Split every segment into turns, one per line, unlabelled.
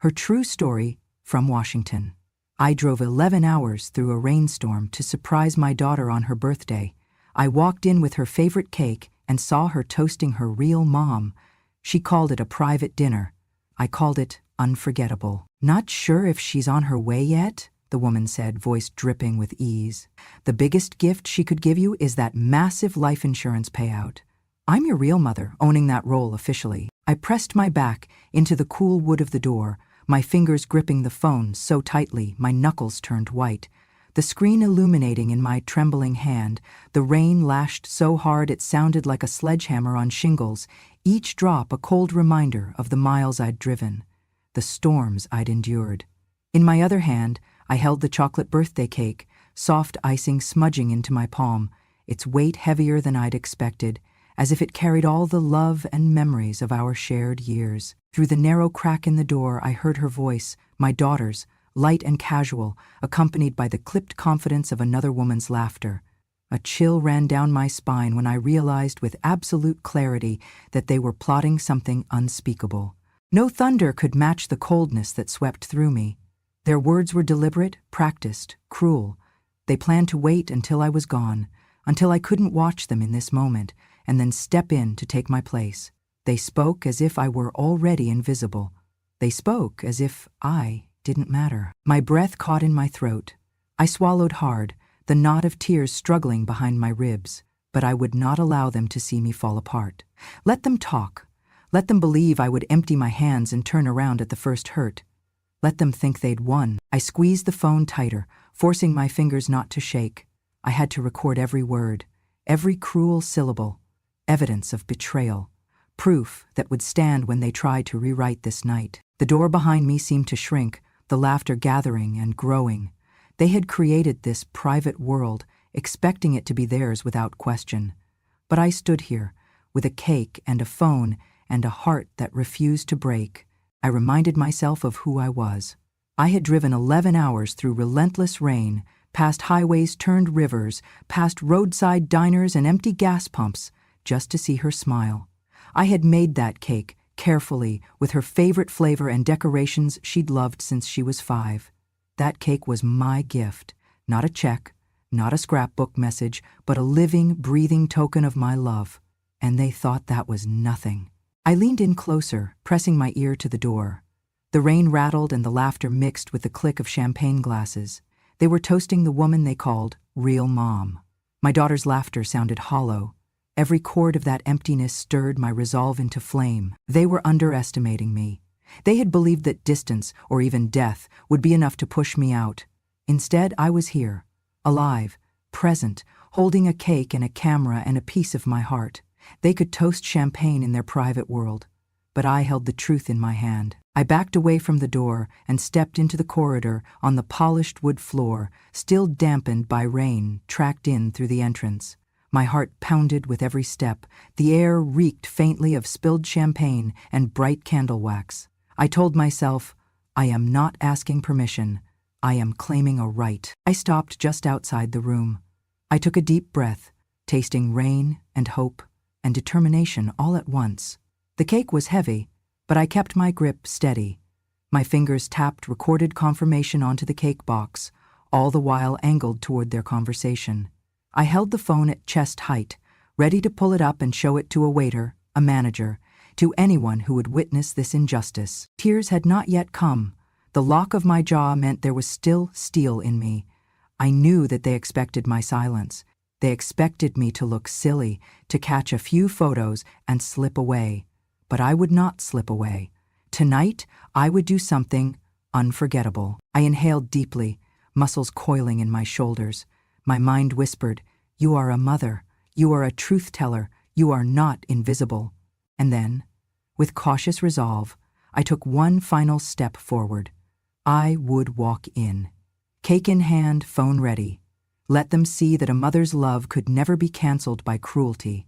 Her true story from Washington. I drove 11 hours through a rainstorm to surprise my daughter on her birthday. I walked in with her favorite cake and saw her toasting her real mom. She called it a private dinner. I called it unforgettable. Not sure if she's on her way yet, the woman said, voice dripping with ease. The biggest gift she could give you is that massive life insurance payout. I'm your real mother, owning that role officially. I pressed my back into the cool wood of the door, my fingers gripping the phone so tightly my knuckles turned white. The screen illuminating in my trembling hand, the rain lashed so hard it sounded like a sledgehammer on shingles, each drop a cold reminder of the miles I'd driven, the storms I'd endured. In my other hand, I held the chocolate birthday cake, soft icing smudging into my palm, its weight heavier than I'd expected, as if it carried all the love and memories of our shared years. Through the narrow crack in the door, I heard her voice, my daughter's, light and casual, accompanied by the clipped confidence of another woman's laughter. A chill ran down my spine when I realized with absolute clarity that they were plotting something unspeakable. No thunder could match the coldness that swept through me. Their words were deliberate, practiced, cruel. They planned to wait until I was gone, until I couldn't watch them in this moment, and then step in to take my place. They spoke as if I were already invisible. They spoke as if I didn't matter. My breath caught in my throat. I swallowed hard, the knot of tears struggling behind my ribs, but I would not allow them to see me fall apart. Let them talk. Let them believe I would empty my hands and turn around at the first hurt. Let them think they'd won. I squeezed the phone tighter, forcing my fingers not to shake. I had to record every word, every cruel syllable, evidence of betrayal, proof that would stand when they tried to rewrite this night. The door behind me seemed to shrink, the laughter gathering and growing. They had created this private world, expecting it to be theirs without question. But I stood here, with a cake and a phone and a heart that refused to break. I reminded myself of who I was. I had driven 11 hours through relentless rain, past highways turned rivers, past roadside diners and empty gas pumps, just to see her smile. I had made that cake, carefully, with her favorite flavor and decorations she'd loved since she was 5. That cake was my gift, not a check, not a scrapbook message, but a living, breathing token of my love. And they thought that was nothing. I leaned in closer, pressing my ear to the door. The rain rattled and the laughter mixed with the click of champagne glasses. They were toasting the woman they called real mom. My daughter's laughter sounded hollow. Every chord of that emptiness stirred my resolve into flame. They were underestimating me. They had believed that distance, or even death, would be enough to push me out. Instead, I was here, alive, present, holding a cake and a camera and a piece of my heart. They could toast champagne in their private world, but I held the truth in my hand. I backed away from the door and stepped into the corridor on the polished wood floor, still dampened by rain, tracked in through the entrance. My heart pounded with every step. The air reeked faintly of spilled champagne and bright candle wax. I told myself, I am not asking permission. I am claiming a right. I stopped just outside the room. I took a deep breath, tasting rain and hope and determination all at once. The cake was heavy, but I kept my grip steady. My fingers tapped recorded confirmation onto the cake box, all the while angled toward their conversation. I held the phone at chest height, ready to pull it up and show it to a waiter, a manager, to anyone who would witness this injustice. Tears had not yet come. The lock of my jaw meant there was still steel in me. I knew that they expected my silence. They expected me to look silly, to catch a few photos and slip away. But I would not slip away. Tonight, I would do something unforgettable. I inhaled deeply, muscles coiling in my shoulders. My mind whispered, "You are a mother. You are a truth-teller. You are not invisible." And then, with cautious resolve, I took one final step forward. I would walk in. Cake in hand, phone ready. Let them see that a mother's love could never be canceled by cruelty.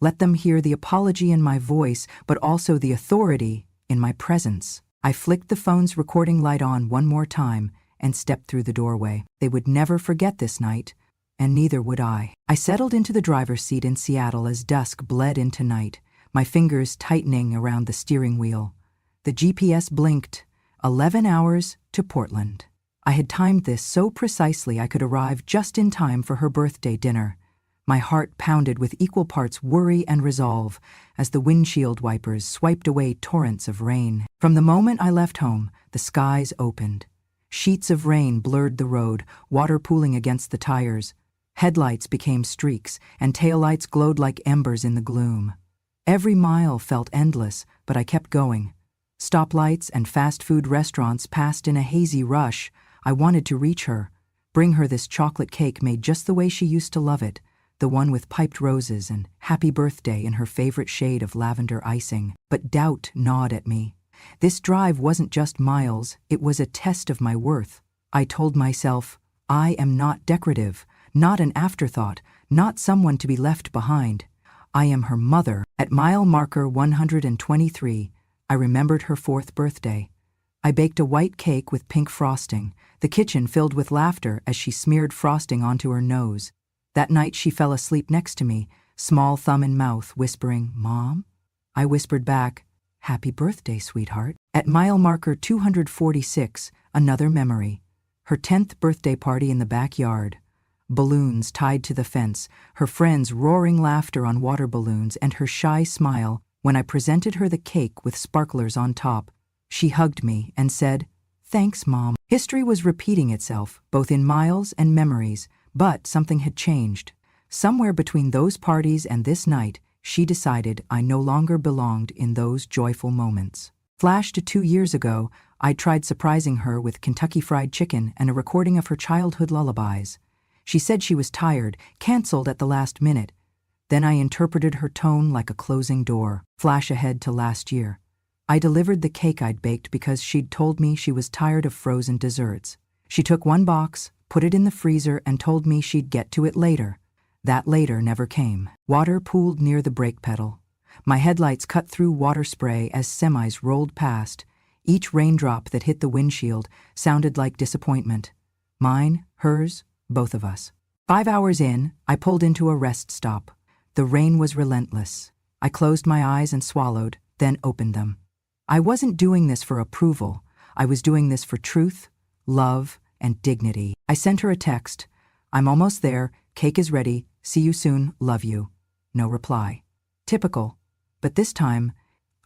Let them hear the apology in my voice, but also the authority in my presence. I flicked the phone's recording light on one more time and stepped through the doorway. They would never forget this night, and neither would I. I settled into the driver's seat in Seattle as dusk bled into night, my fingers tightening around the steering wheel. The GPS blinked, 11 hours to Portland. I had timed this so precisely I could arrive just in time for her birthday dinner. My heart pounded with equal parts worry and resolve as the windshield wipers swiped away torrents of rain. From the moment I left home, the skies opened. Sheets of rain blurred the road, water pooling against the tires. Headlights became streaks, and taillights glowed like embers in the gloom. Every mile felt endless, but I kept going. Stoplights and fast food restaurants passed in a hazy rush. I wanted to reach her, bring her this chocolate cake made just the way she used to love it, the one with piped roses and happy birthday in her favorite shade of lavender icing. But doubt gnawed at me. This drive wasn't just miles, it was a test of my worth. I told myself, I am not decorative, not an afterthought, not someone to be left behind. I am her mother. At mile marker 123, I remembered her 4th birthday. I baked a white cake with pink frosting, the kitchen filled with laughter as she smeared frosting onto her nose. That night she fell asleep next to me, small thumb in mouth, whispering, "Mom?" I whispered back, "Happy birthday, sweetheart." At mile marker 246, another memory. Her 10th birthday party in the backyard. Balloons tied to the fence, her friends' roaring laughter on water balloons, and her shy smile when I presented her the cake with sparklers on top. She hugged me and said, "Thanks, Mom." History was repeating itself, both in miles and memories, but something had changed. Somewhere between those parties and this night, she decided I no longer belonged in those joyful moments. Flash to 2 years ago, I tried surprising her with Kentucky Fried Chicken and a recording of her childhood lullabies. She said she was tired, canceled at the last minute. Then I interpreted her tone like a closing door. Flash ahead to last year. I delivered the cake I'd baked because she'd told me she was tired of frozen desserts. She took one box, put it in the freezer, and told me she'd get to it later. That later never came. Water pooled near the brake pedal. My headlights cut through water spray as semis rolled past. Each raindrop that hit the windshield sounded like disappointment. Mine, hers, both of us. 5 hours in, I pulled into a rest stop. The rain was relentless. I closed my eyes and swallowed, then opened them. I wasn't doing this for approval. I was doing this for truth, love, and dignity. I sent her a text. "I'm almost there. Cake is ready. See you soon. Love you." No reply. Typical. But this time,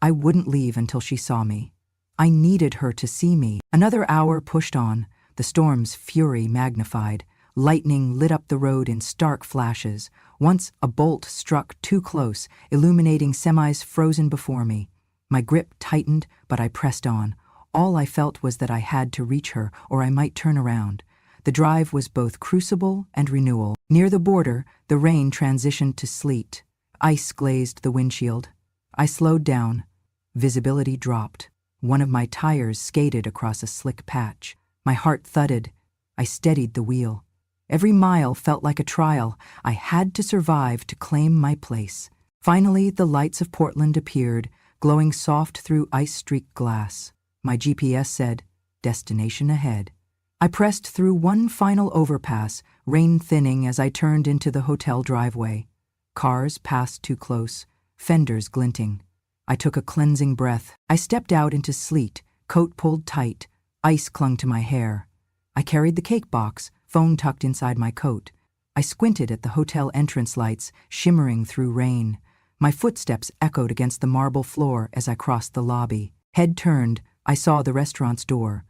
I wouldn't leave until she saw me. I needed her to see me. Another hour pushed on, the storm's fury magnified. Lightning lit up the road in stark flashes. Once a bolt struck too close, illuminating semis frozen before me. My grip tightened, but I pressed on. All I felt was that I had to reach her, or I might turn around. The drive was both crucible and renewal. Near the border, the rain transitioned to sleet. Ice glazed the windshield. I slowed down. Visibility dropped. One of my tires skated across a slick patch. My heart thudded. I steadied the wheel. Every mile felt like a trial. I had to survive to claim my place. Finally, the lights of Portland appeared, glowing soft through ice-streaked glass. My GPS said, "Destination ahead." I pressed through one final overpass, rain thinning as I turned into the hotel driveway. Cars passed too close, fenders glinting. I took a cleansing breath. I stepped out into sleet, coat pulled tight. Ice clung to my hair. I carried the cake box, phone tucked inside my coat. I squinted at the hotel entrance lights, shimmering through rain. My footsteps echoed against the marble floor as I crossed the lobby. Head turned, I saw the restaurant's door.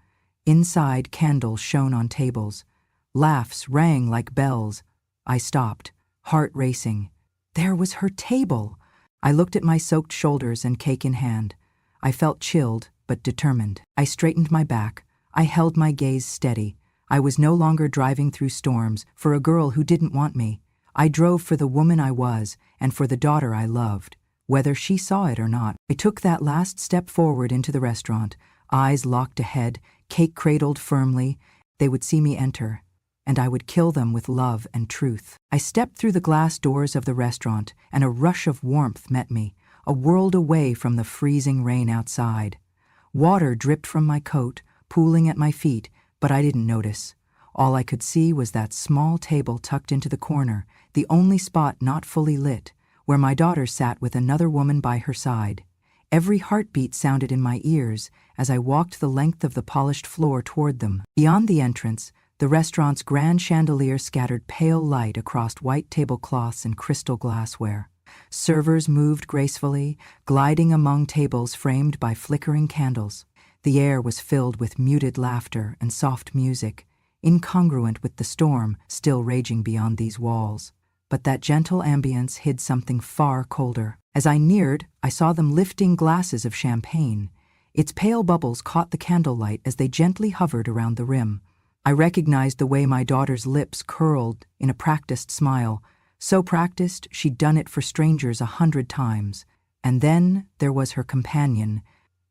Inside, candles shone on tables. Laughs rang like bells. I stopped, heart racing. There was her table. I looked at my soaked shoulders and cake in hand. I felt chilled, but determined. I straightened my back. I held my gaze steady. I was no longer driving through storms for a girl who didn't want me. I drove for the woman I was and for the daughter I loved, whether she saw it or not. I took that last step forward into the restaurant, eyes locked ahead, cake cradled firmly. They would see me enter, and I would kill them with love and truth. I stepped through the glass doors of the restaurant, and a rush of warmth met me, a world away from the freezing rain outside. Water dripped from my coat, pooling at my feet, but I didn't notice. All I could see was that small table tucked into the corner, the only spot not fully lit, where my daughter sat with another woman by her side. Every heartbeat sounded in my ears as I walked the length of the polished floor toward them. Beyond the entrance, the restaurant's grand chandelier scattered pale light across white tablecloths and crystal glassware. Servers moved gracefully, gliding among tables framed by flickering candles. The air was filled with muted laughter and soft music, incongruent with the storm still raging beyond these walls. But that gentle ambience hid something far colder. As I neared, I saw them lifting glasses of champagne. Its pale bubbles caught the candlelight as they gently hovered around the rim. I recognized the way my daughter's lips curled in a practiced smile, so practiced she'd done it for strangers 100 times. And then there was her companion,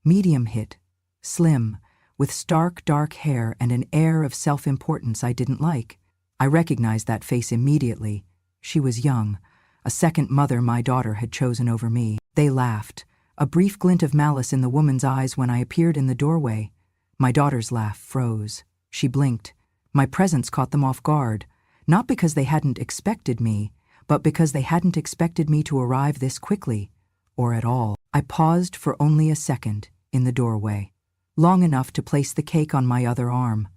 medium hit, slim, with stark dark hair and an air of self-importance I didn't like. I recognized that face immediately. She was young, a second mother my daughter had chosen over me. They laughed, a brief glint of malice in the woman's eyes when I appeared in the doorway. My daughter's laugh froze. She blinked. My presence caught them off guard, not because they hadn't expected me, but because they hadn't expected me to arrive this quickly, or at all. I paused for only a second in the doorway, long enough to place the cake on my other arm.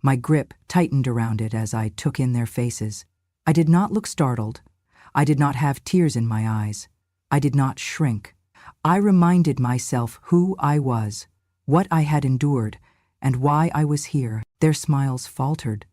My grip tightened around it as I took in their faces. I did not look startled. I did not have tears in my eyes. I did not shrink. I reminded myself who I was, what I had endured, and why I was here. Their smiles faltered.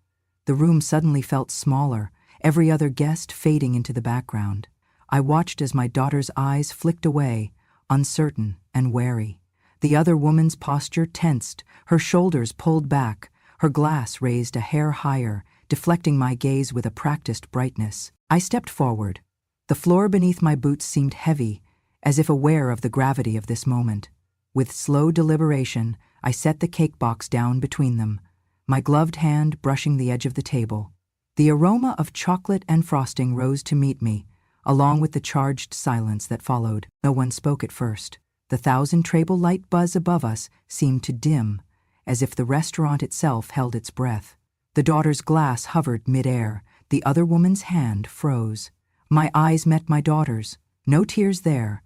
The room suddenly felt smaller, every other guest fading into the background. I watched as my daughter's eyes flicked away, uncertain and wary. The other woman's posture tensed, her shoulders pulled back, her glass raised a hair higher, deflecting my gaze with a practiced brightness. I stepped forward. The floor beneath my boots seemed heavy, as if aware of the gravity of this moment. With slow deliberation, I set the cake box down between them, my gloved hand brushing the edge of the table. The aroma of chocolate and frosting rose to meet me, along with the charged silence that followed. No one spoke at first. The 1,000-treble light buzz above us seemed to dim, as if the restaurant itself held its breath. The daughter's glass hovered mid-air. The other woman's hand froze. My eyes met my daughter's. No tears there,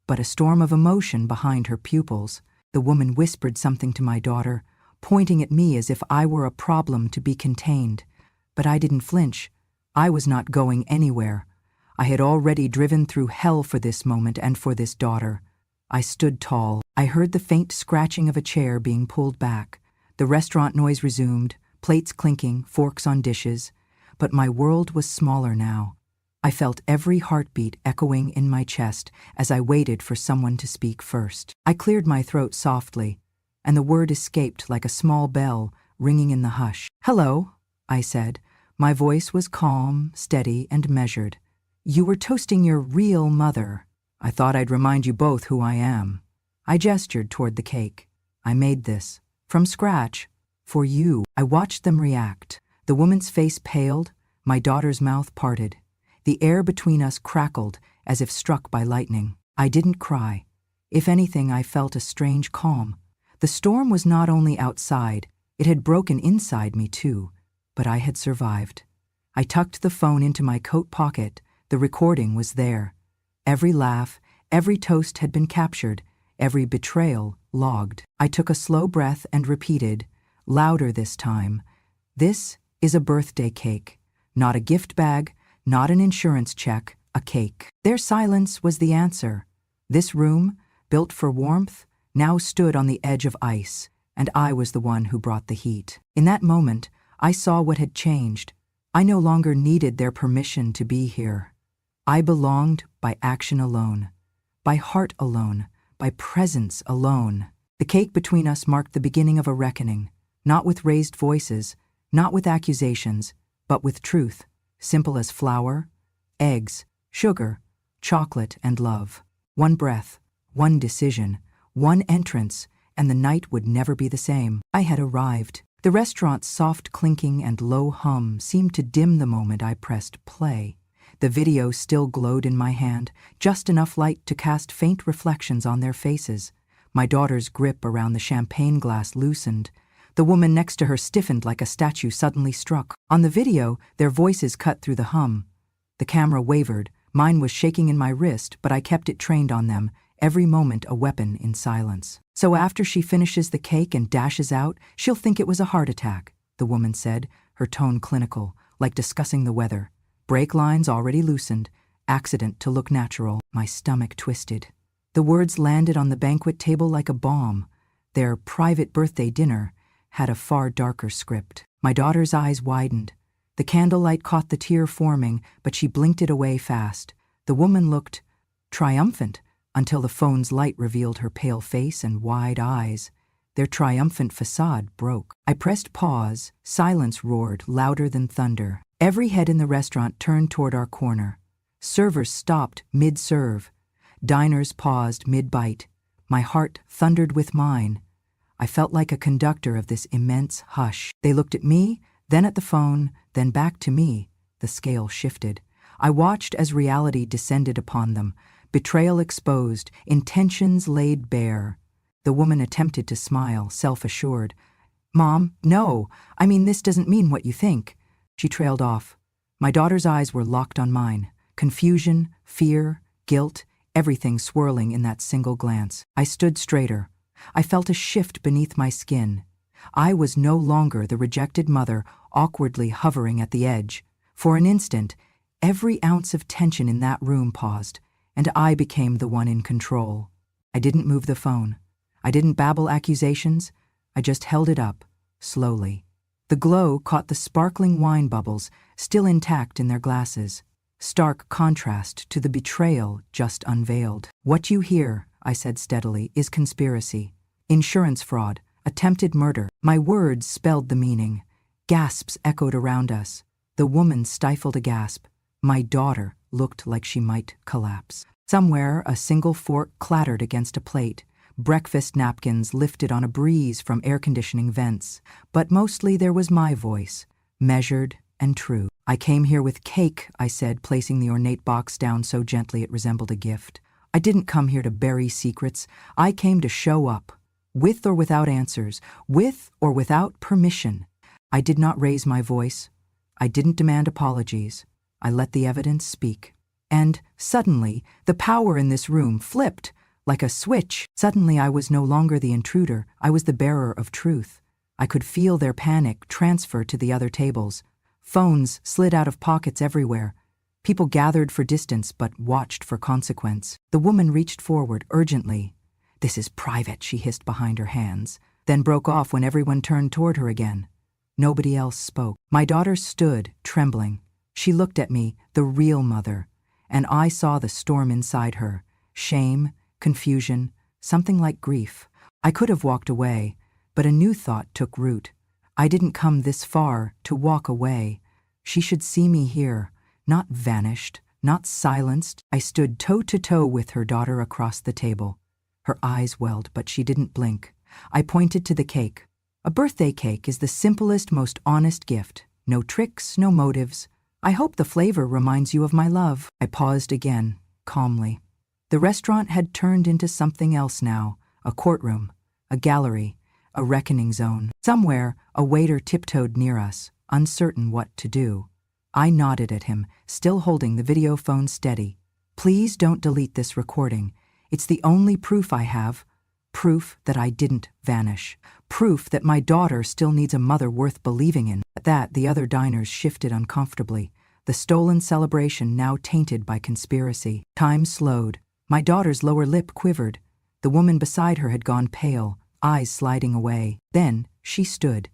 but a storm of emotion behind her pupils. The woman whispered something to my daughter, pointing at me as if I were a problem to be contained. But I didn't flinch. I was not going anywhere. I had already driven through hell for this moment and for this daughter. I stood tall. I heard the faint scratching of a chair being pulled back. The restaurant noise resumed, plates clinking, forks on dishes. But my world was smaller now. I felt every heartbeat echoing in my chest as I waited for someone to speak first. I cleared my throat softly, and the word escaped like a small bell ringing in the hush. "Hello," I said. My voice was calm, steady, and measured. "You were toasting your real mother. I thought I'd remind you both who I am." I gestured toward the cake. "I made this, from scratch, for you." I watched them react. The woman's face paled, my daughter's mouth parted. The air between us crackled as if struck by lightning. I didn't cry. If anything, I felt a strange calm. The storm was not only outside, it had broken inside me too, but I had survived. I tucked the phone into my coat pocket. The recording was there. Every laugh, every toast had been captured, every betrayal logged. I took a slow breath and repeated, louder this time, "This is a birthday cake, not a gift bag, not an insurance check, a cake." Their silence was the answer. This room, built for warmth, now stood on the edge of ice, and I was the one who brought the heat. In that moment, I saw what had changed. I no longer needed their permission to be here. I belonged by action alone, by heart alone, by presence alone. The cake between us marked the beginning of a reckoning, not with raised voices, not with accusations, but with truth, simple as flour, eggs, sugar, chocolate, and love. One breath, one decision, one entrance, and the night would never be the same. I had arrived. The restaurant's soft clinking and low hum seemed to dim the moment I pressed play. The video still glowed in my hand, just enough light to cast faint reflections on their faces. My daughter's grip around the champagne glass loosened. The woman next to her stiffened like a statue suddenly struck. On the video, their voices cut through the hum. The camera wavered. Mine was shaking in my wrist, but I kept it trained on them. every moment a weapon in silence. "So after she finishes the cake and dashes out, she'll think it was a heart attack," the woman said, her tone clinical, like discussing the weather. "Brake lines already loosened. Accident to look natural." My stomach twisted. The words landed on the banquet table like a bomb. Their private birthday dinner had a far darker script. My daughter's eyes widened. The candlelight caught the tear forming, but she blinked it away fast. The woman looked triumphant until the phone's light revealed her pale face and wide eyes. Their triumphant facade broke. I pressed pause. Silence roared louder than thunder. Every head in the restaurant turned toward our corner. Servers stopped mid-serve. Diners paused mid-bite. My heart thundered with mine. I felt like a conductor of this immense hush. They looked at me, then at the phone, then back to me. The scale shifted. I watched as reality descended upon them. Betrayal exposed, intentions laid bare. The woman attempted to smile, self-assured. "Mom, no. I mean, this doesn't mean what you think." She trailed off. My daughter's eyes were locked on mine. Confusion, fear, guilt, everything swirling in that single glance. I stood straighter. I felt a shift beneath my skin. I was no longer the rejected mother, awkwardly hovering at the edge. For an instant, every ounce of tension in that room paused, and I became the one in control. I didn't move the phone. I didn't babble accusations. I just held it up, slowly. The glow caught the sparkling wine bubbles, still intact in their glasses. Stark contrast to the betrayal just unveiled. "What you hear," I said steadily, "is conspiracy. Insurance fraud. Attempted murder." My words spelled the meaning. Gasps echoed around us. The woman stifled a gasp. My daughter looked like she might collapse. Somewhere, a single fork clattered against a plate. Breakfast napkins lifted on a breeze from air conditioning vents. But mostly there was my voice, measured and true. "I came here with cake," I said, placing the ornate box down so gently it resembled a gift. "I didn't come here to bury secrets. I came to show up, with or without answers, with or without permission." I did not raise my voice. I didn't demand apologies. I let the evidence speak. And suddenly, the power in this room flipped, like a switch. Suddenly I was no longer the intruder. I was the bearer of truth. I could feel their panic transfer to the other tables. Phones slid out of pockets everywhere. People gathered for distance but watched for consequence. The woman reached forward urgently. "This is private," she hissed behind her hands, then broke off when everyone turned toward her again. Nobody else spoke. My daughter stood, trembling. She looked at me, the real mother, and I saw the storm inside her. Shame, confusion, something like grief. I could have walked away, but a new thought took root. I didn't come this far to walk away. She should see me here, not vanished, not silenced. I stood toe-to-toe with her daughter across the table. Her eyes welled, but she didn't blink. I pointed to the cake. A birthday cake is the simplest, most honest gift. No tricks, no motives. I hope the flavor reminds you of my love. I paused again, calmly. The restaurant had turned into something else now, a courtroom, a gallery, a reckoning zone. Somewhere, a waiter tiptoed near us, uncertain what to do. I nodded at him, still holding the video phone steady. "Please don't delete this recording. It's the only proof I have. Proof that I didn't vanish. Proof that my daughter still needs a mother worth believing in." At that, the other diners shifted uncomfortably, the stolen celebration now tainted by conspiracy. Time slowed. My daughter's lower lip quivered. The woman beside her had gone pale, eyes sliding away. Then she stood.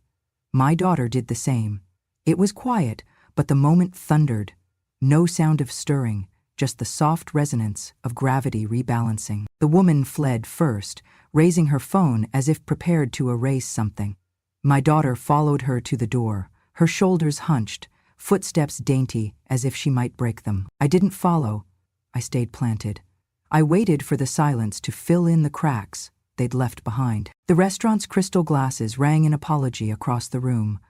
My daughter did the same. It was quiet, but the moment thundered. No sound of stirring, just the soft resonance of gravity rebalancing. The woman fled first, raising her phone as if prepared to erase something. My daughter followed her to the door, her shoulders hunched, footsteps dainty as if she might break them. I didn't follow. I stayed planted. I waited for the silence to fill in the cracks they'd left behind. The restaurant's crystal glasses rang an apology across the room.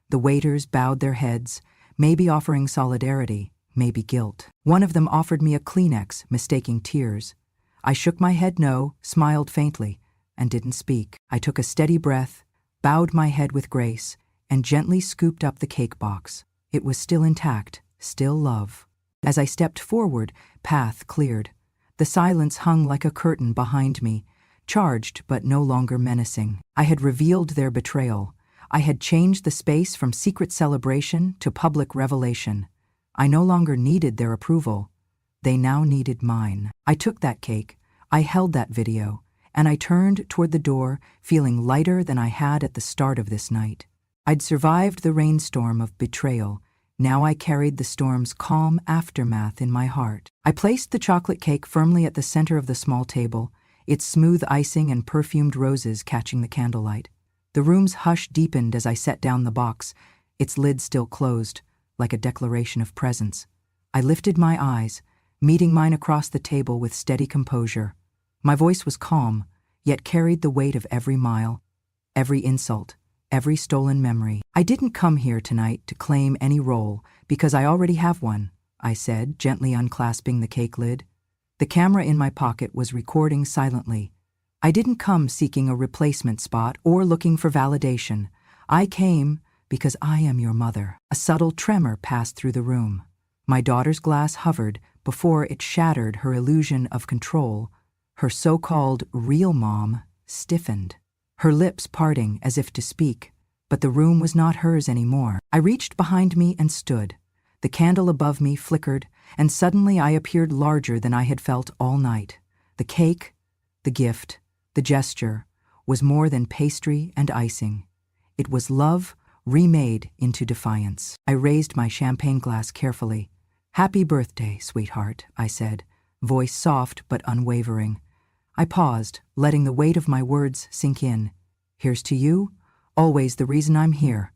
The waiters bowed their heads, maybe offering solidarity, maybe guilt. One of them offered me a Kleenex, mistaking tears. I shook my head no, smiled faintly, and didn't speak. I took a steady breath, bowed my head with grace, and gently scooped up the cake box. It was still intact, still love. As I stepped forward, path cleared. The silence hung like a curtain behind me, charged but no longer menacing. I had revealed their betrayal. I had changed the space from secret celebration to public revelation. I no longer needed their approval. They now needed mine. I took that cake, I held that video, and I turned toward the door, feeling lighter than I had at the start of this night. I'd survived the rainstorm of betrayal. Now I carried the storm's calm aftermath in my heart. I placed the chocolate cake firmly at the center of the small table, its smooth icing and perfumed roses catching the candlelight. The room's hush deepened as I set down the box, its lid still closed, like a declaration of presence. I lifted my eyes, meeting mine across the table with steady composure. My voice was calm, yet carried the weight of every mile, every insult, every stolen memory. I didn't come here tonight to claim any role, because I already have one, I said, gently unclasping the cake lid. The camera in my pocket was recording silently. I didn't come seeking a replacement spot or looking for validation. I came because I am your mother. A subtle tremor passed through the room. My daughter's glass hovered before it shattered her illusion of control. Her so-called real mom stiffened, her lips parting as if to speak, but the room was not hers anymore. I reached behind me and stood. The candle above me flickered, and suddenly I appeared larger than I had felt all night. The cake, the gift, the gesture, was more than pastry and icing. It was love remade into defiance. I raised my champagne glass carefully. "Happy birthday, sweetheart," I said, voice soft but unwavering. I paused, letting the weight of my words sink in. "Here's to you, always the reason I'm here.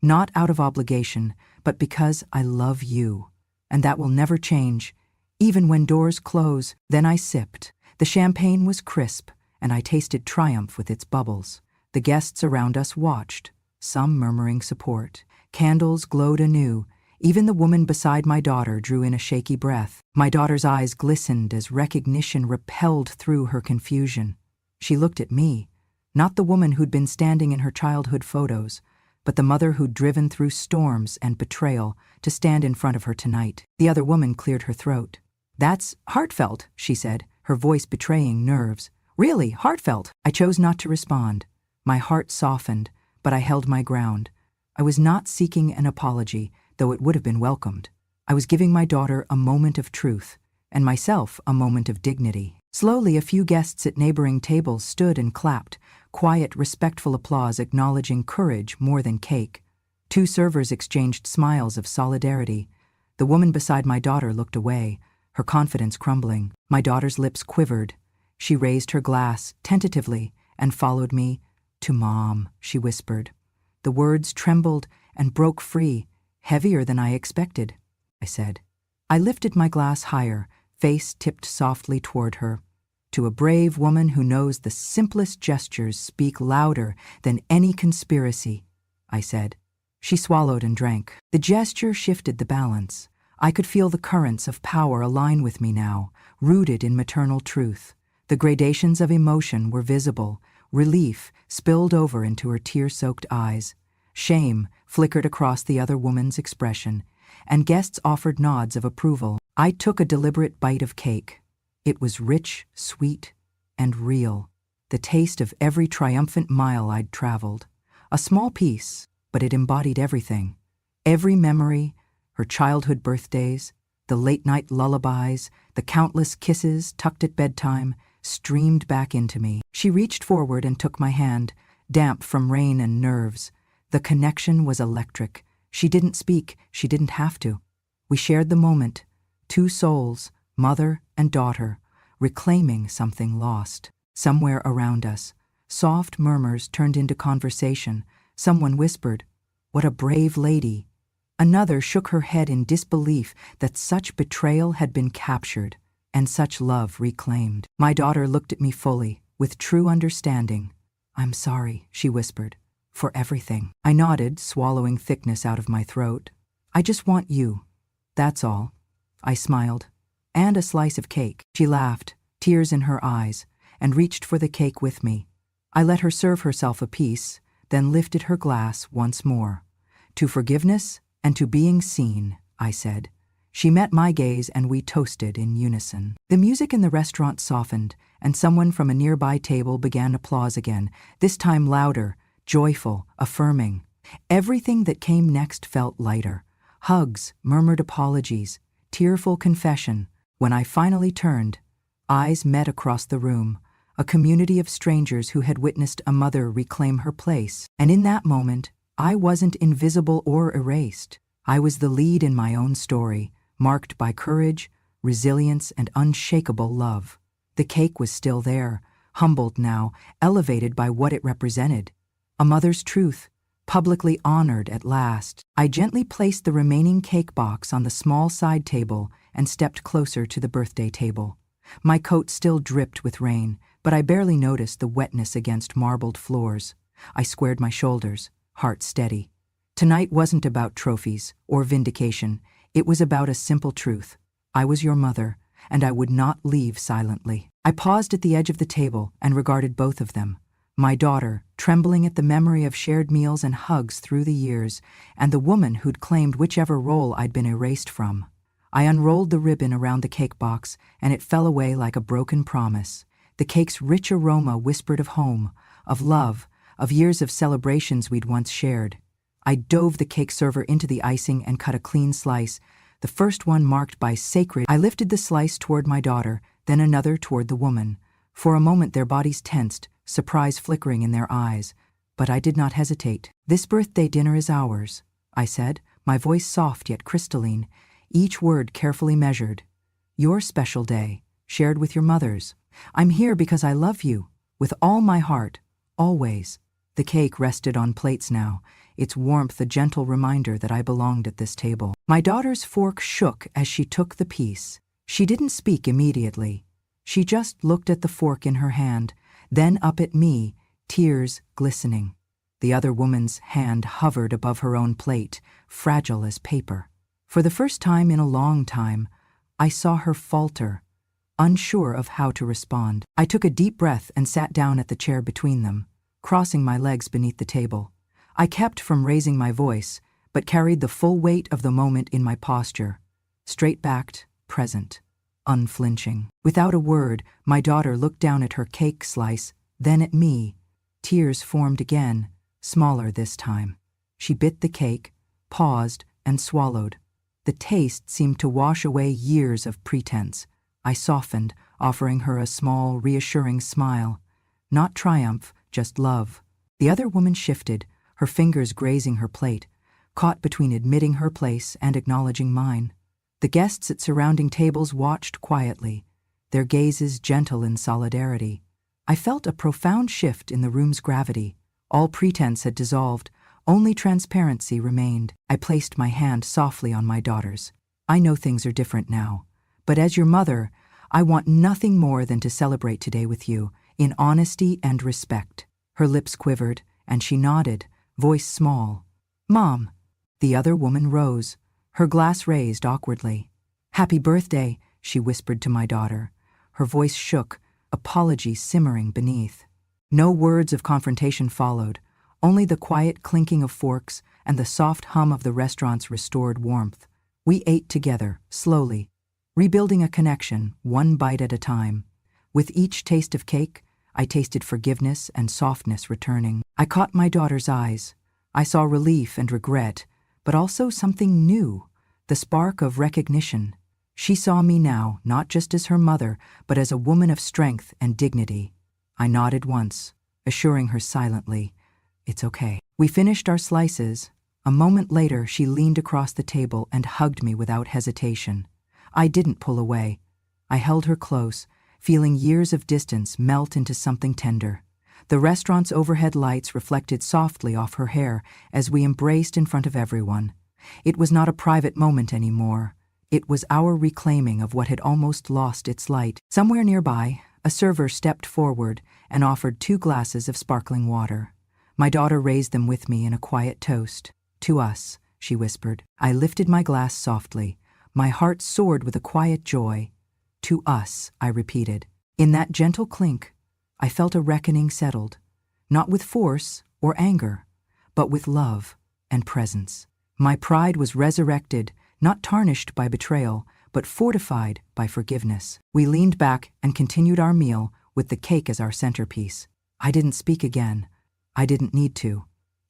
Not out of obligation, but because I love you. And that will never change, even when doors close." Then I sipped. The champagne was crisp, and I tasted triumph with its bubbles. The guests around us watched, some murmuring support. Candles glowed anew. Even the woman beside my daughter drew in a shaky breath. My daughter's eyes glistened as recognition repelled through her confusion. She looked at me, not the woman who'd been standing in her childhood photos, but the mother who'd driven through storms and betrayal to stand in front of her tonight. The other woman cleared her throat. "That's heartfelt," she said, her voice betraying nerves. "Really heartfelt." I chose not to respond. My heart softened, but I held my ground. I was not seeking an apology, though it would have been welcomed. I was giving my daughter a moment of truth, and myself a moment of dignity. Slowly, a few guests at neighboring tables stood and clapped, quiet, respectful applause acknowledging courage more than cake. 2 servers exchanged smiles of solidarity. The woman beside my daughter looked away, her confidence crumbling. My daughter's lips quivered. She raised her glass, tentatively, and followed me. "To Mom," she whispered. The words trembled and broke free, heavier than I expected. I said. I lifted my glass higher, face tipped softly toward her. "To a brave woman who knows the simplest gestures speak louder than any conspiracy," I said. She swallowed and drank. The gesture shifted the balance. I could feel the currents of power align with me now, rooted in maternal truth. The gradations of emotion were visible. Relief spilled over into her tear-soaked eyes. Shame flickered across the other woman's expression, and guests offered nods of approval. I took a deliberate bite of cake. It was rich, sweet, and real. The taste of every triumphant mile I'd traveled. A small piece, but it embodied everything. Every memory, her childhood birthdays, the late-night lullabies, the countless kisses tucked at bedtime, streamed back into me. She reached forward and took my hand, damp from rain and nerves. The connection was electric. She didn't speak, she didn't have to. We shared the moment, 2 souls, mother and daughter, reclaiming something lost. Somewhere around us, soft murmurs turned into conversation. Someone whispered, "What a brave lady." Another shook her head in disbelief that such betrayal had been captured and such love reclaimed. My daughter looked at me fully, with true understanding. "I'm sorry," she whispered, "for everything." I nodded, swallowing thickness out of my throat. "I just want you. That's all." I smiled. "And a slice of cake." She laughed, tears in her eyes, and reached for the cake with me. I let her serve herself a piece, then lifted her glass once more. "To forgiveness and to being seen," I said. She met my gaze and we toasted in unison. The music in the restaurant softened, and someone from a nearby table began applause again, this time louder, joyful, affirming. Everything that came next felt lighter. Hugs, murmured apologies, tearful confession. When I finally turned, eyes met across the room, a community of strangers who had witnessed a mother reclaim her place. And in that moment, I wasn't invisible or erased. I was the lead in my own story, marked by courage, resilience, and unshakable love. The cake was still there, humbled now, elevated by what it represented. A mother's truth, publicly honored at last. I gently placed the remaining cake box on the small side table and stepped closer to the birthday table. My coat still dripped with rain, but I barely noticed the wetness against marbled floors. I squared my shoulders, heart steady. Tonight wasn't about trophies or vindication. It was about a simple truth. I was your mother, and I would not leave silently. I paused at the edge of the table and regarded both of them. My daughter, trembling at the memory of shared meals and hugs through the years, and the woman who'd claimed whichever role I'd been erased from. I unrolled the ribbon around the cake box, and it fell away like a broken promise. The cake's rich aroma whispered of home, of love, of years of celebrations we'd once shared. I dove the cake server into the icing and cut a clean slice, the first one marked by sacred. I lifted the slice toward my daughter, then another toward the woman. For a moment their bodies tensed, surprise flickering in their eyes, but I did not hesitate. "This birthday dinner is ours," I said, my voice soft yet crystalline, each word carefully measured. "Your special day, shared with your mothers. I'm here because I love you, with all my heart, always." The cake rested on plates now, its warmth a gentle reminder that I belonged at this table. My daughter's fork shook as she took the piece. She didn't speak immediately. She just looked at the fork in her hand, then up at me, tears glistening. The other woman's hand hovered above her own plate, fragile as paper. For the first time in a long time, I saw her falter, unsure of how to respond. I took a deep breath and sat down at the chair between them, crossing my legs beneath the table. I kept from raising my voice, but carried the full weight of the moment in my posture, straight-backed, present, unflinching. Without a word, my daughter looked down at her cake slice, then at me. Tears formed again, smaller this time. She bit the cake, paused, and swallowed. The taste seemed to wash away years of pretense. I softened, offering her a small, reassuring smile. Not triumph, just love. The other woman shifted, her fingers grazing her plate, caught between admitting her place and acknowledging mine. The guests at surrounding tables watched quietly, their gazes gentle in solidarity. I felt a profound shift in the room's gravity. All pretense had dissolved, only transparency remained. I placed my hand softly on my daughter's. "I know things are different now, but as your mother, I want nothing more than to celebrate today with you, in honesty and respect." Her lips quivered, and she nodded, voice small. "Mom." The other woman rose, her glass raised awkwardly. "Happy birthday," she whispered to my daughter. Her voice shook, apology simmering beneath. No words of confrontation followed, only the quiet clinking of forks and the soft hum of the restaurant's restored warmth. We ate together, slowly, rebuilding a connection, one bite at a time. With each taste of cake, I tasted forgiveness and softness returning. I caught my daughter's eyes. I saw relief and regret, but also something new, the spark of recognition. She saw me now, not just as her mother, but as a woman of strength and dignity. I nodded once, assuring her silently, "It's okay." We finished our slices. A moment later, she leaned across the table and hugged me without hesitation. I didn't pull away. I held her close, feeling years of distance melt into something tender. The restaurant's overhead lights reflected softly off her hair as we embraced in front of everyone. It was not a private moment anymore. It was our reclaiming of what had almost lost its light. Somewhere nearby, a server stepped forward and offered 2 glasses of sparkling water. My daughter raised them with me in a quiet toast. "To us," she whispered. I lifted my glass softly. My heart soared with a quiet joy. "To us," I repeated. In that gentle clink, I felt a reckoning settled, not with force or anger, but with love and presence. My pride was resurrected, not tarnished by betrayal, but fortified by forgiveness. We leaned back and continued our meal with the cake as our centerpiece. I didn't speak again. I didn't need to.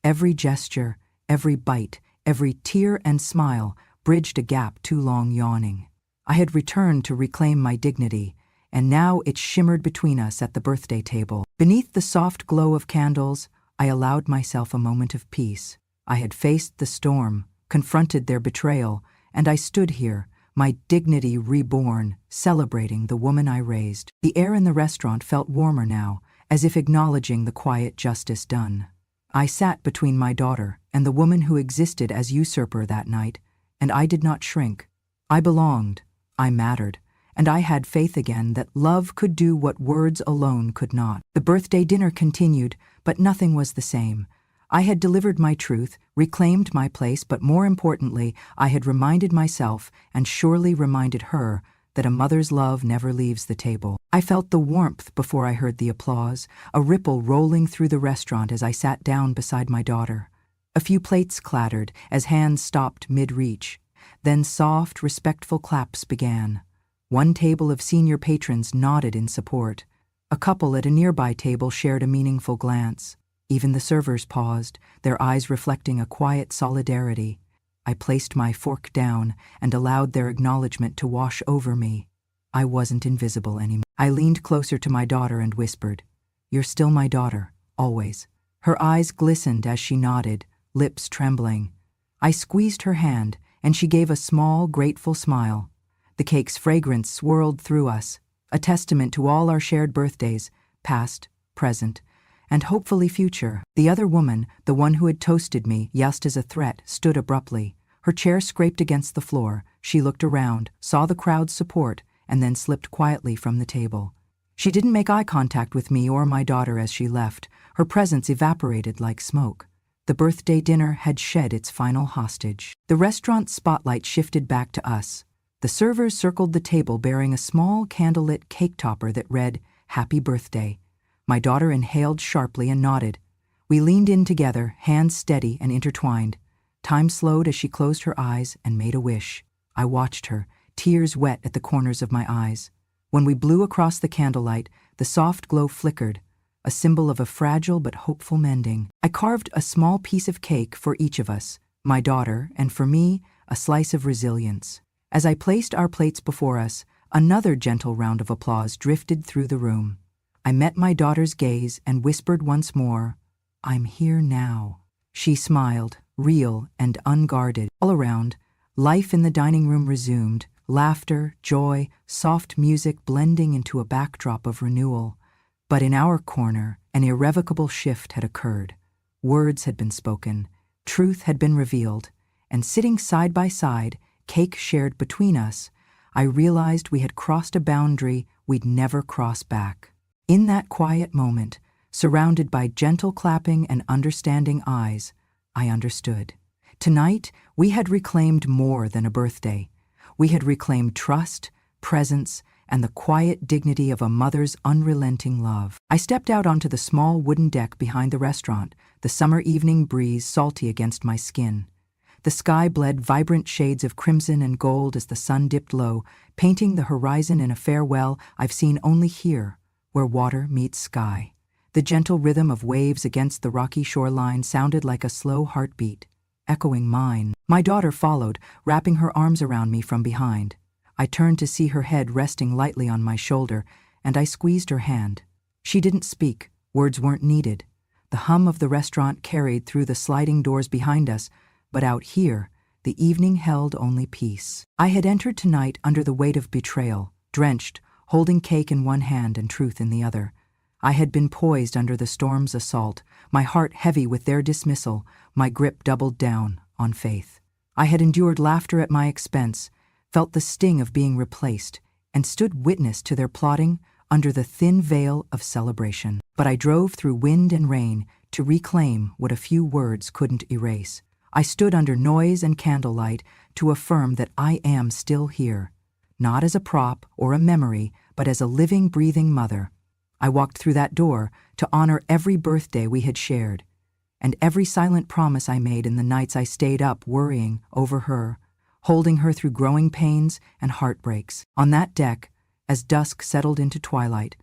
Every gesture, every bite, every tear and smile bridged a gap too long yawning. I had returned to reclaim my dignity, and now it shimmered between us at the birthday table. Beneath the soft glow of candles, I allowed myself a moment of peace. I had faced the storm, confronted their betrayal, and I stood here, my dignity reborn, celebrating the woman I raised. The air in the restaurant felt warmer now, as if acknowledging the quiet justice done. I sat between my daughter and the woman who existed as usurper that night, and I did not shrink. I belonged, I mattered, and I had faith again that love could do what words alone could not. The birthday dinner continued, but nothing was the same. I had delivered my truth, reclaimed my place, but more importantly, I had reminded myself, and surely reminded her, that a mother's love never leaves the table. I felt the warmth before I heard the applause, a ripple rolling through the restaurant as I sat down beside my daughter. A few plates clattered as hands stopped mid-reach. Then soft, respectful claps began. One table of senior patrons nodded in support. A couple at a nearby table shared a meaningful glance. Even the servers paused, their eyes reflecting a quiet solidarity. I placed my fork down and allowed their acknowledgement to wash over me. I wasn't invisible anymore. I leaned closer to my daughter and whispered, "You're still my daughter, always." Her eyes glistened as she nodded, lips trembling. I squeezed her hand, and she gave a small, grateful smile. The cake's fragrance swirled through us, a testament to all our shared birthdays, past, present, and hopefully future. The other woman, the one who had toasted me, just as a threat, stood abruptly. Her chair scraped against the floor. She looked around, saw the crowd's support, and then slipped quietly from the table. She didn't make eye contact with me or my daughter as she left. Her presence evaporated like smoke. The birthday dinner had shed its final hostage. The restaurant's spotlight shifted back to us. The servers circled the table bearing a small candlelit cake topper that read, "Happy Birthday." My daughter inhaled sharply and nodded. We leaned in together, hands steady and intertwined. Time slowed as she closed her eyes and made a wish. I watched her, tears wet at the corners of my eyes. When we blew across the candlelight, the soft glow flickered, a symbol of a fragile but hopeful mending. I carved a small piece of cake for each of us, my daughter, and for me, a slice of resilience. As I placed our plates before us, another gentle round of applause drifted through the room. I met my daughter's gaze and whispered once more, "I'm here now." She smiled, real and unguarded. All around, life in the dining room resumed, laughter, joy, soft music blending into a backdrop of renewal. But in our corner, an irrevocable shift had occurred. Words had been spoken, truth had been revealed, and sitting side by side, cake shared between us, I realized we had crossed a boundary we'd never cross back. In that quiet moment, surrounded by gentle clapping and understanding eyes, I understood. Tonight, we had reclaimed more than a birthday. We had reclaimed trust, presence, and the quiet dignity of a mother's unrelenting love. I stepped out onto the small wooden deck behind the restaurant, the summer evening breeze salty against my skin. The sky bled vibrant shades of crimson and gold as the sun dipped low, painting the horizon in a farewell I've seen only here, where water meets sky. The gentle rhythm of waves against the rocky shoreline sounded like a slow heartbeat, echoing mine. My daughter followed, wrapping her arms around me from behind. I turned to see her head resting lightly on my shoulder, and I squeezed her hand. She didn't speak, words weren't needed. The hum of the restaurant carried through the sliding doors behind us, but out here, the evening held only peace. I had entered tonight under the weight of betrayal, drenched, holding cake in one hand and truth in the other. I had been poised under the storm's assault, my heart heavy with their dismissal, my grip doubled down on faith. I had endured laughter at my expense, felt the sting of being replaced, and stood witness to their plotting under the thin veil of celebration. But I drove through wind and rain to reclaim what a few words couldn't erase. I stood under noise and candlelight to affirm that I am still here, not as a prop or a memory, but as a living, breathing mother. I walked through that door to honor every birthday we had shared, and every silent promise I made in the nights I stayed up worrying over her, holding her through growing pains and heartbreaks. On that deck, as dusk settled into twilight,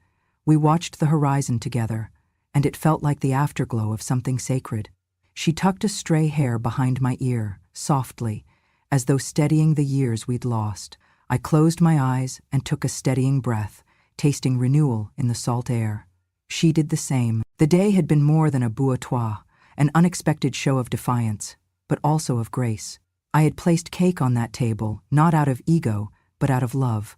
we watched the horizon together, and it felt like the afterglow of something sacred. She tucked a stray hair behind my ear, softly, as though steadying the years we'd lost. I closed my eyes and took a steadying breath, tasting renewal in the salt air. She did the same. The day had been more than a bouilloire, an unexpected show of defiance, but also of grace. I had placed cake on that table, not out of ego, but out of love,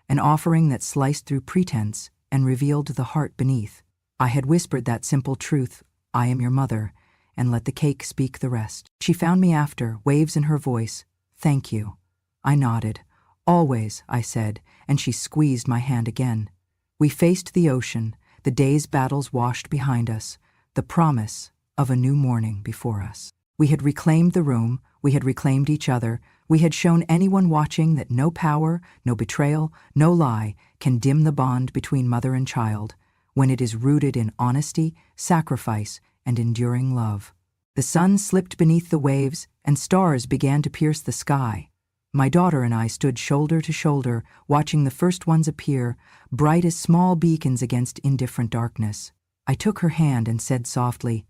an offering that sliced through pretense and revealed the heart beneath. I had whispered that simple truth, "I am your mother," and let the cake speak the rest. She found me after, waves in her voice. "Thank you." I nodded. "Always," I said, and she squeezed my hand again. We faced the ocean, the day's battles washed behind us, the promise of a new morning before us. We had reclaimed the room, we had reclaimed each other, we had shown anyone watching that no power, no betrayal, no lie can dim the bond between mother and child, when it is rooted in honesty, sacrifice, and enduring love. The sun slipped beneath the waves, and stars began to pierce the sky. My daughter and I stood shoulder to shoulder, watching the first ones appear, bright as small beacons against indifferent darkness. I took her hand and said softly,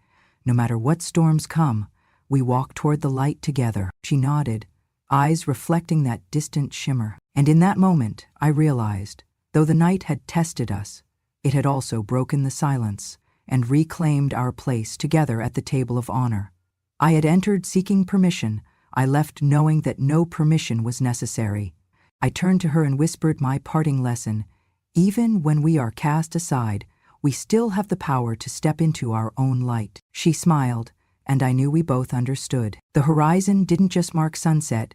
"No matter what storms come, we walk toward the light together." She nodded, eyes reflecting that distant shimmer. And in that moment, I realized, though the night had tested us, it had also broken the silence and reclaimed our place together at the table of honor. I had entered seeking permission. I left knowing that no permission was necessary. I turned to her and whispered my parting lesson. Even when we are cast aside, we still have the power to step into our own light. She smiled, and I knew we both understood. The horizon didn't just mark sunset,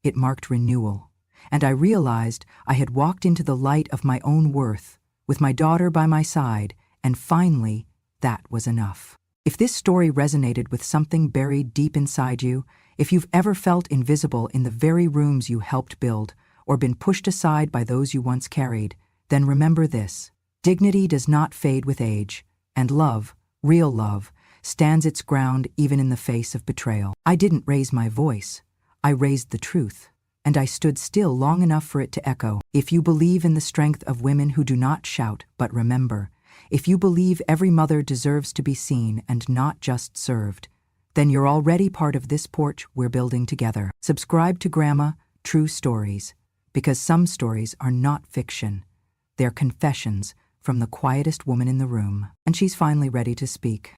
it marked renewal. And I realized I had walked into the light of my own worth, with my daughter by my side, and finally, that was enough. If this story resonated with something buried deep inside you, if you've ever felt invisible in the very rooms you helped build, or been pushed aside by those you once carried, then remember this: dignity does not fade with age, and love, real love, stands its ground even in the face of betrayal. I didn't raise my voice. I raised the truth, and I stood still long enough for it to echo. If you believe in the strength of women who do not shout but remember, if you believe every mother deserves to be seen and not just served, then you're already part of this porch we're building together. Subscribe to Grandma True Stories, because some stories are not fiction. They're confessions from the quietest woman in the room. And she's finally ready to speak.